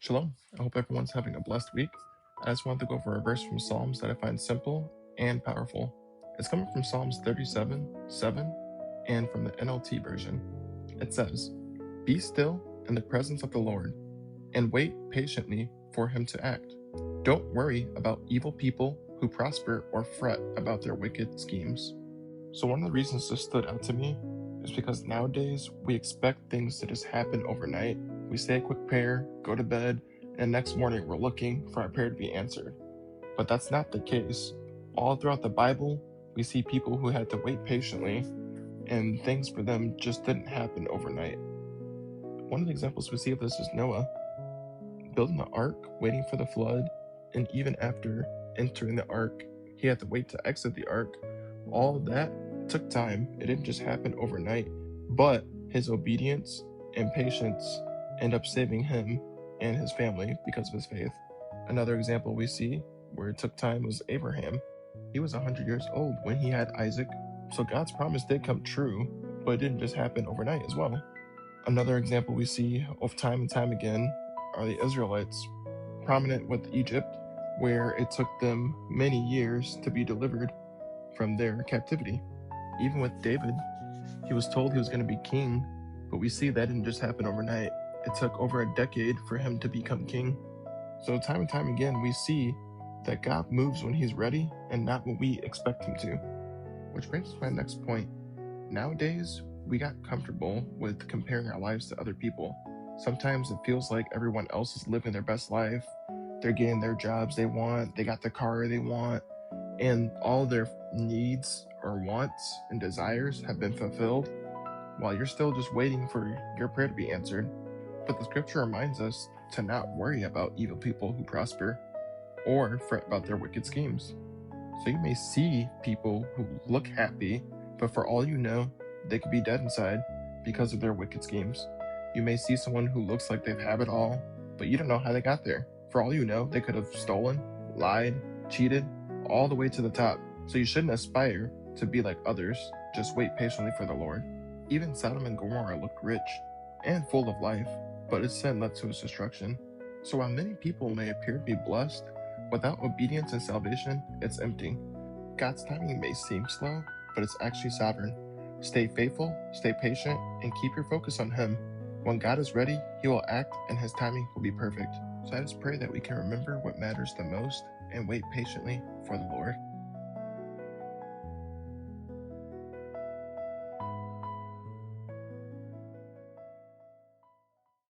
Shalom. I hope everyone's having a blessed week. I just wanted to go over a verse from Psalms that I find simple and powerful. It's coming from Psalms 37:7 and from the NLT version. It says, "Be still in the presence of the Lord and wait patiently for him to act. Don't worry about evil people who prosper or fret about their wicked schemes." So one of the reasons this stood out to me is because nowadays we expect things to just happen overnight. We say a quick prayer, go to bed, and next morning we're looking for our prayer to be answered. But that's not the case. All throughout the Bible, we see people who had to wait patiently, and things for them just didn't happen overnight. One of the examples we see of this is Noah, building the ark, waiting for the flood, and even after entering the ark, he had to wait to exit the ark. All of that took time. It didn't just happen overnight, but his obedience and patience end up saving him and his family because of his faith. Another example we see where it took time was Abraham. He was 100 years old when he had Isaac, so God's promise did come true, but it didn't just happen overnight as well. Another example we see of time and time again are the Israelites, prominent with Egypt, where it took them many years to be delivered from their captivity. Even with David, he was told he was going to be king, but we see that didn't just happen overnight. It took over a decade for him to become king. So time and time again, we see that God moves when he's ready and not when we expect him to. Which brings us to my next point. Nowadays, we got comfortable with comparing our lives to other people. Sometimes it feels like everyone else is living their best life. They're getting their jobs they want, they got the car they want, and all their needs or wants and desires have been fulfilled, while you're still just waiting for your prayer to be answered. But the scripture reminds us to not worry about evil people who prosper or fret about their wicked schemes. So you may see people who look happy, but for all you know, they could be dead inside because of their wicked schemes. You may see someone who looks like they have it all, but you don't know how they got there. For all you know, they could have stolen, lied, cheated, all the way to the top. So you shouldn't aspire to be like others. Just wait patiently for the Lord. Even Sodom and Gomorrah looked rich and full of life, but its sin led to its destruction. So while many people may appear to be blessed, without obedience and salvation, it's empty. God's timing may seem slow, but it's actually sovereign. Stay faithful, stay patient, and keep your focus on him. When God is ready, he will act and his timing will be perfect. So I just pray that we can remember what matters the most and wait patiently for the Lord.